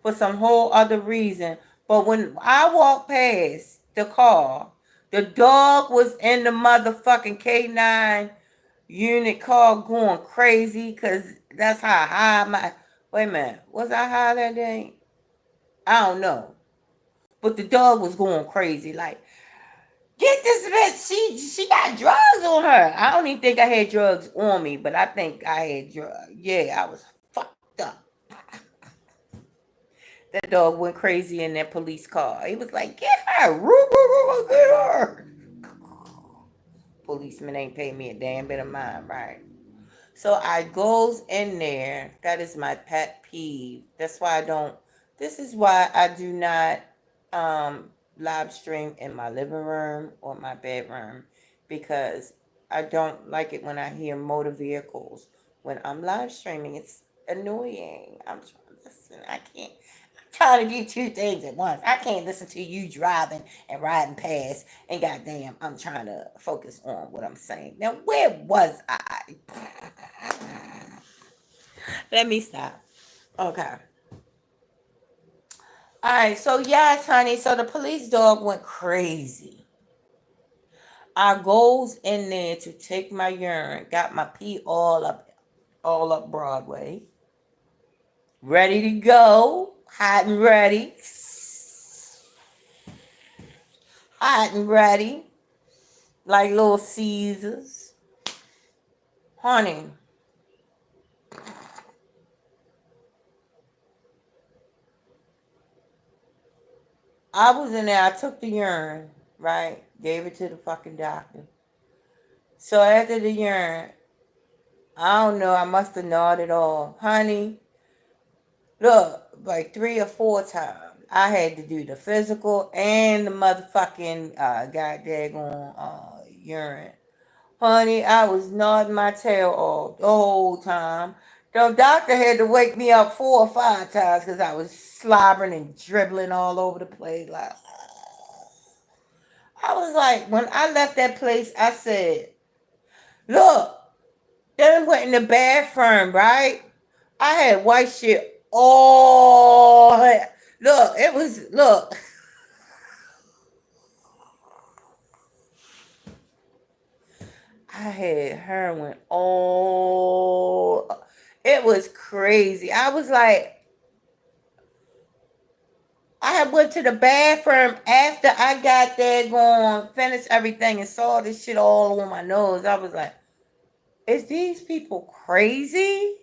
A: For some whole other reason. But when I walked past the car, the dog was in the motherfucking K9 unit car going crazy because that's how high my. Wait a minute. Was I high that day? I don't know. But the dog was going crazy. Like, get this bitch. She got drugs on her. I don't even think I had drugs on me, but I think I had drugs. Yeah, I was fucked up. That dog went crazy in that police car. He was like, get her. Get her. Policeman ain't pay me a damn bit of mind, right? So I goes in there. That is my pet peeve. That's why I don't. This is why I do not live stream in my living room or my bedroom, because I don't like it when I hear motor vehicles. When I'm live streaming, it's annoying. I'm trying to listen. I can't. I'm trying to do two things at once. I can't listen to you driving and riding past, and goddamn, I'm trying to focus on what I'm saying. Now, where was I? Let me stop. Okay. All right. So yes, honey. So the police dog went crazy. I goes in there to take my urine. Got my pee all up Broadway. Ready to go. Hot and ready. Hot and ready. Like Little Caesars. Honey. I was in there. I took the urine. Right? Gave it to the fucking doctor. So after the urine, I don't know, I must have gnawed it all. Honey, look, like 3 or 4 times. I had to do the physical and the motherfucking goddamn urine. Honey, I was nodding my tail off the whole time. The doctor had to wake me up 4 or 5 times because I was slobbering and dribbling all over the place. Like, I was like, when I left that place, I said, look, then went in the bathroom, right? I had white shit all. Look, it was, look. I had heroin all. It was crazy. I was like, I had went to the bathroom after I got there going, finished everything, and saw this shit all on my nose. I was like, is these people crazy?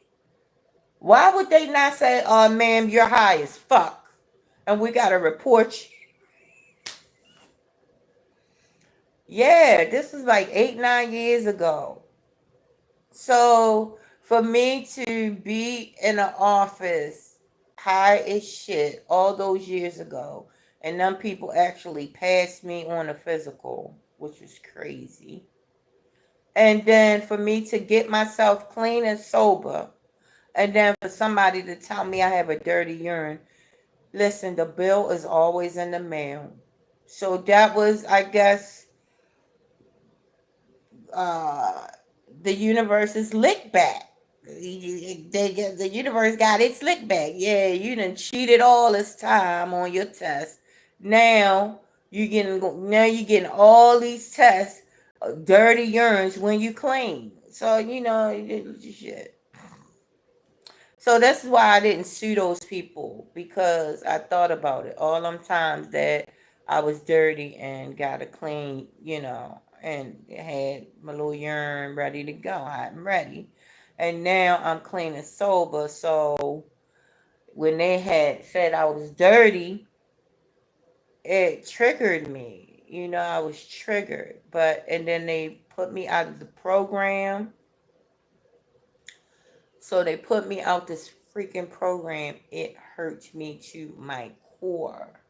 A: Why would they not say, oh, ma'am, you're high as fuck, and we got to report you? Yeah, this was like 8, 9 years ago. So for me to be in an office high as shit all those years ago, and them people actually passed me on a physical, which was crazy. And then for me to get myself clean and sober, and then for somebody to tell me I have a dirty urine. Listen, the bill is always in the mail. So that was, I guess, uh, the universe's lick back. The universe got its lick back. Yeah, you done cheated all this time on your test. Now you getting all these tests, dirty urines when you clean. So shit. So that's why I didn't sue those people, because I thought about it all them times that I was dirty and got a clean, and had my little urine ready to go, hot and ready. And now I'm clean and sober. So when they had said I was dirty, it triggered me. You know, I was triggered. And then they put me out of the program. So they put me out this freaking program. It hurt me to my core.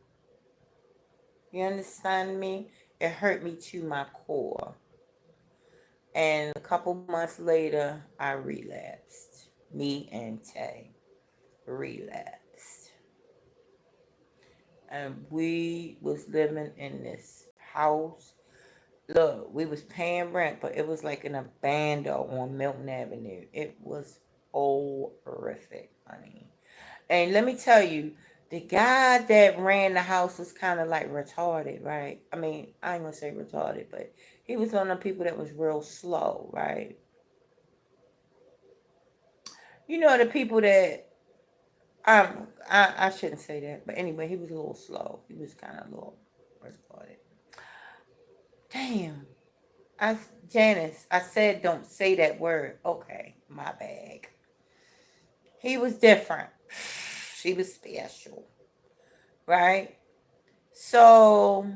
A: You understand me? It hurt me to my core. And a couple months later, I relapsed. Me and Tay relapsed. And we was living in this house. Look, we was paying rent, but it was like an abandon on Milton Avenue. It was horrific, honey. And let me tell you, the guy that ran the house was kind of like retarded, right? I mean, I ain't gonna say retarded, but he was one of the people that was real slow, right? You know, the people that I shouldn't say that, but anyway, he was a little slow. He was kind of a little retarded. Damn, Janice, I said don't say that word. Okay, my bag. He was different. She was special, right? So,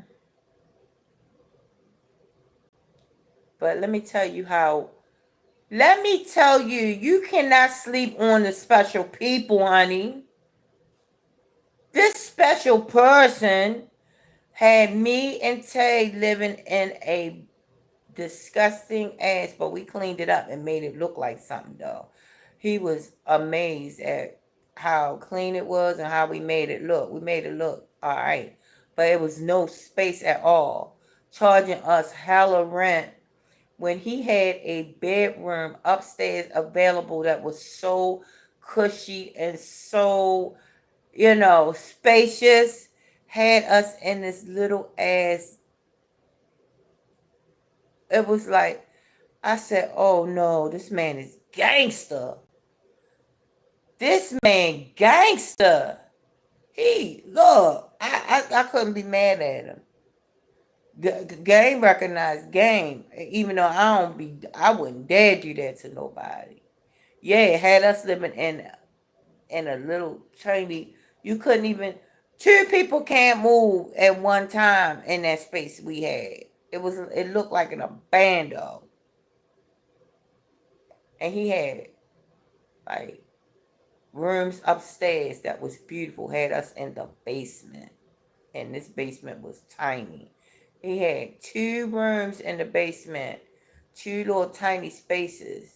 A: but let me tell you, you cannot sleep on the special people, honey. This special person had me and Tay living in a disgusting ass, but we cleaned it up and made it look like something, though. He was amazed at how clean it was and how we made it look. We made it look all right, but it was no space at all. Charging us hella rent when he had a bedroom upstairs available that was so cushy and so, spacious, had us in this little ass. It was like, I said, oh no, this man is gangster. This man gangster. Look, I couldn't be mad at him. Game recognized game, even though I wouldn't dare do that to nobody. Yeah, it had us living in a little tiny. You couldn't even. Two people can't move at one time in that space we had. It looked like an abandon, and he had like rooms upstairs that was beautiful. Had us in the basement, and this basement was tiny. He had two rooms in the basement, two little tiny spaces.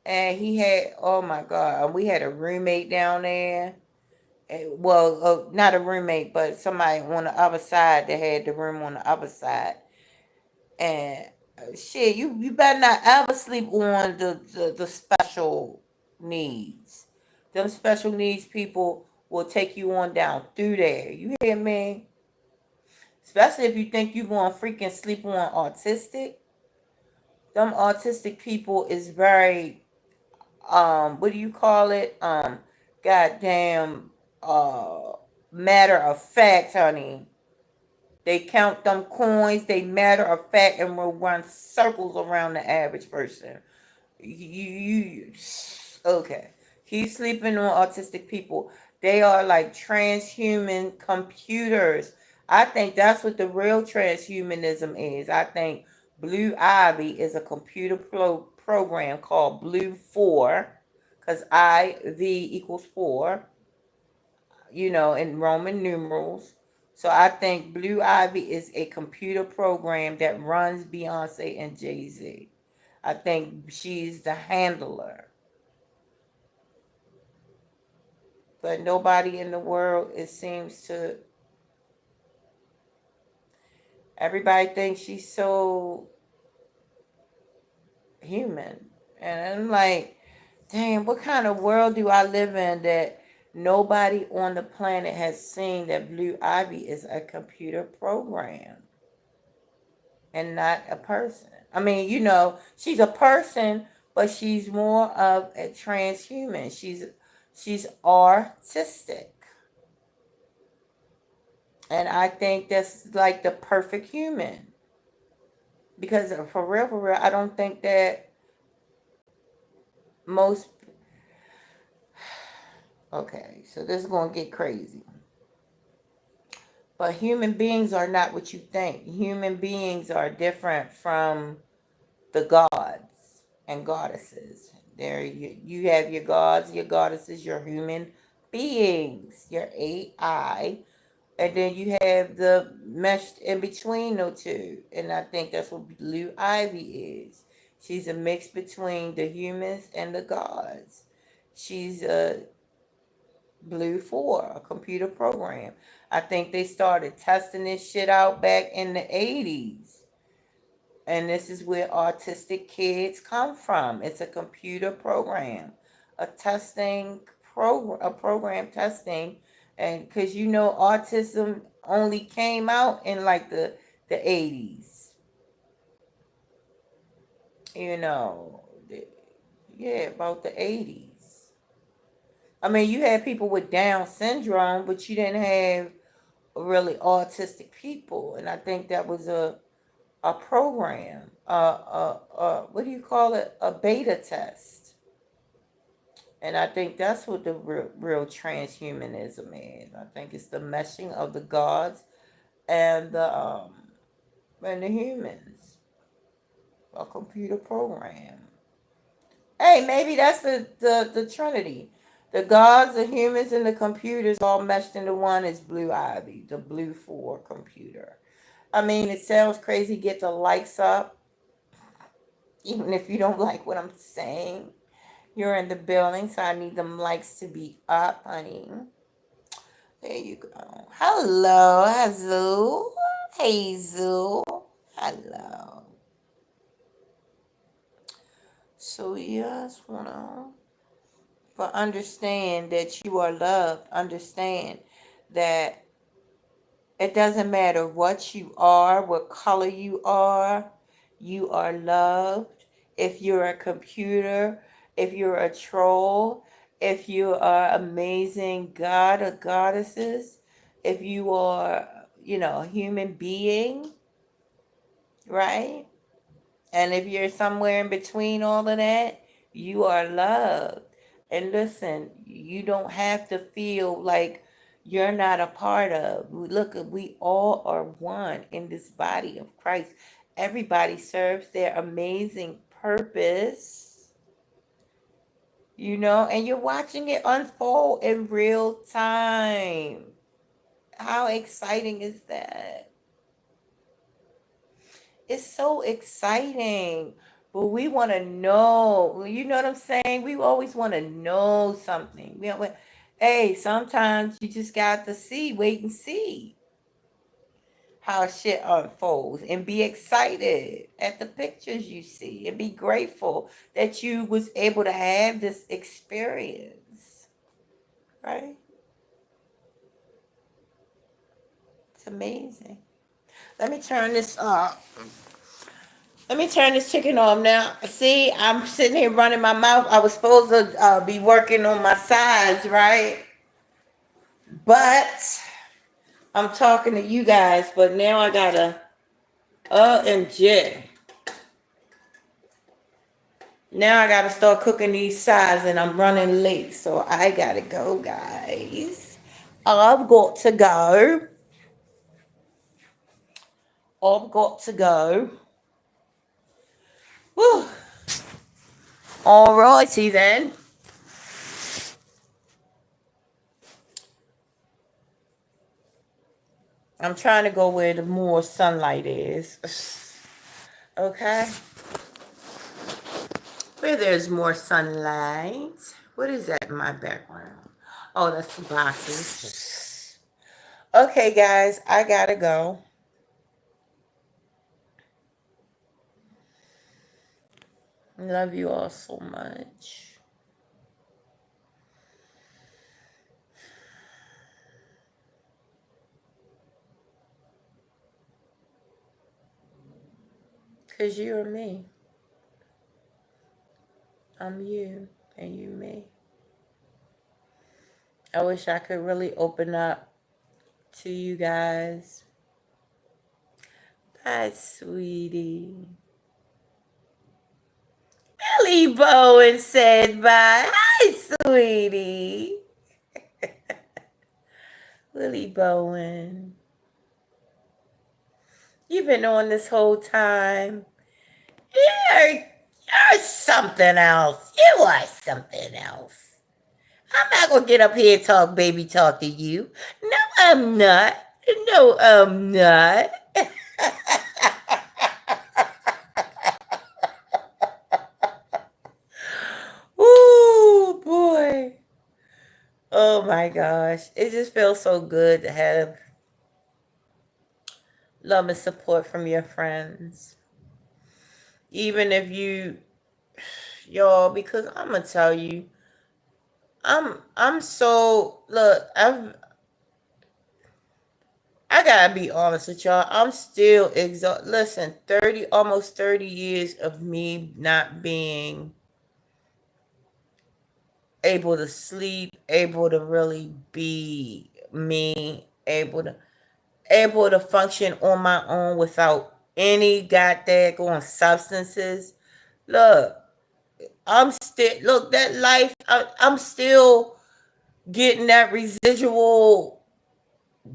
A: And he had, oh my God, we had a roommate down there. Well, not a roommate, but somebody on the other side that had the room on the other side. And shit, you better not ever sleep on the special needs. Them special needs people will take you on down through there. You hear me? Especially if you think you're going to freaking sleep on autistic. Them autistic people is very, what do you call it? Goddamn, uh, matter of fact, honey. They count them coins. They matter of fact and will run circles around the average person. Okay. Keep sleeping on autistic people. They are like transhuman computers. I think that's what the real transhumanism is. I think Blue Ivy is a computer program called Blue 4, because IV equals 4, in Roman numerals. So I think Blue Ivy is a computer program that runs Beyonce and Jay-Z. I think she's the handler. But nobody in the world, it seems to, everybody thinks she's so human. And I'm like, damn, what kind of world do I live in that nobody on the planet has seen that Blue Ivy is a computer program and not a person? I mean, she's a person, but she's more of a transhuman. She's artistic. And I think that's like the perfect human. Because for real, I don't think that most Okay, so this is going to get crazy. But human beings are not what you think. Human beings are different from the gods and goddesses. There you have your gods, your goddesses, your human beings, your AI, and then you have the meshed in between the two. And I think that's what Blue Ivy is. She's a mix between the humans and the gods. She's a Blue 4, a computer program. I think they started testing this shit out back in the 80s. And this is where autistic kids come from. It's a computer program, a testing program, a program testing. And because autism only came out in like the 80s. You know, yeah, about the 80s. I mean, you had people with Down syndrome, but you didn't have really autistic people. And I think that was a program, what do you call it? A beta test. And I think that's what the real transhumanism is. I think it's the meshing of the gods and the humans. A computer program. Hey, maybe that's the Trinity. The gods, the humans, and the computers all meshed into one is Blue Ivy, the Blue 4 computer. I mean, it sounds crazy. Get the likes up, even if you don't like what I'm saying. You're in the building, so I need them likes to be up, honey. There you go. Hello, Hazel. Hey, Zoo. Hello. So, yes, but understand that you are loved. Understand that it doesn't matter what you are, what color you are loved. If you're a computer, if you're a troll, if you are amazing god or goddesses, if you are, a human being, right? And if you're somewhere in between all of that, you are loved. And listen, you don't have to feel like you're not a part of. Look, we all are one in this body of Christ. Everybody serves their amazing purpose, and you're watching it unfold in real time. How exciting is that? It's so exciting. But we want to know. You know what I'm saying? We always want to know something. Hey, sometimes you just got to wait and see how shit unfolds and be excited at the pictures you see and be grateful that you was able to have this experience. Right? It's amazing. Let me turn this up. Let me turn this chicken on now. See, I'm sitting here running my mouth. I was supposed to be working on my sides, right? But I'm talking to you guys. But now I gotta, OMG. Now I gotta start cooking these sides, and I'm running late, so I gotta go, guys. I've got to go. I've got to go. Whew. All righty then. I'm trying to go where the more sunlight is. Okay. Where there's more sunlight. What is that in my background? Oh, that's the boxes. Okay, guys, I gotta go. Love you all so much. Because you're me. I'm you, and you me. I wish I could really open up to you guys. Bye, sweetie. Billy Bowen said bye. Hi, sweetie. Lily Bowen. You've been on this whole time. You're something else. You are something else. I'm not gonna get up here and talk baby talk to you. No, I'm not. No, I'm not. Ooh, boy. Oh my gosh. It just feels so good to have love and support from your friends. Even if y'all, because I'm gonna tell you, I'm so look, I gotta be honest with y'all. I'm still exhausted. Listen, almost 30 years of me not being able to sleep, able to really be me, able to function on my own without any goddamn substances. Look, I'm still look that life. I'm still getting that residual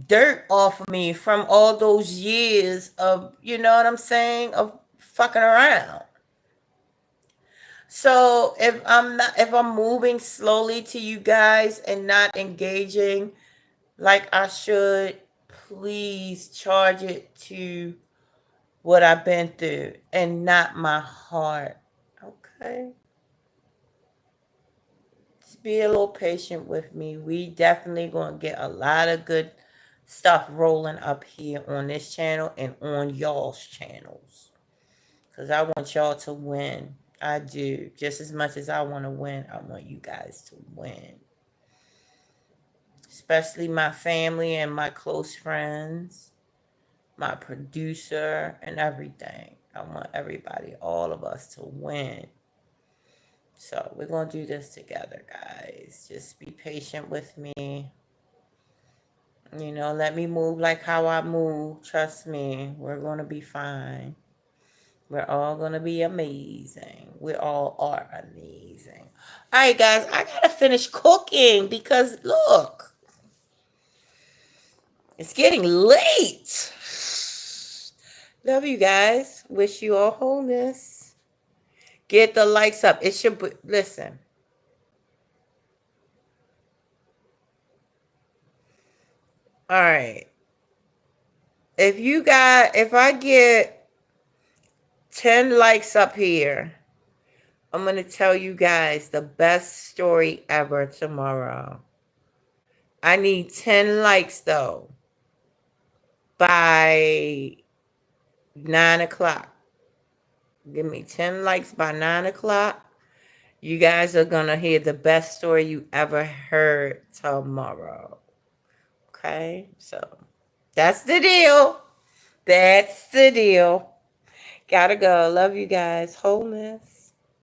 A: dirt off of me from all those years of, you know what I'm saying, of fucking around. So if I'm moving slowly to you guys and not engaging like I should, please charge it to what I've been through and not my heart. Okay? Just be a little patient with me. We definitely gonna get a lot of good stuff rolling up here on this channel and on y'all's channels. Because I want y'all to win. I do. Just as much as I want to win, I want you guys to win. Especially my family and my close friends, my producer, and everything. I want everybody, all of us, to win. So we're going to do this together, guys. Just be patient with me. You know, let me move like how I move. Trust me, we're going to be fine. We're all going to be amazing. We all are amazing. All right, guys, I got to finish cooking because, look, it's getting late. Love you guys. Wish you all wholeness. Get the likes up. It should be, listen. All right. If I get 10 likes up here, I'm going to tell you guys the best story ever tomorrow. I need 10 likes though by 9 o'clock. Give me 10 likes by 9 o'clock. You guys are going to hear the best story you ever heard tomorrow. Okay? So that's the deal. That's the deal. Gotta go. Love you guys. Wholeness.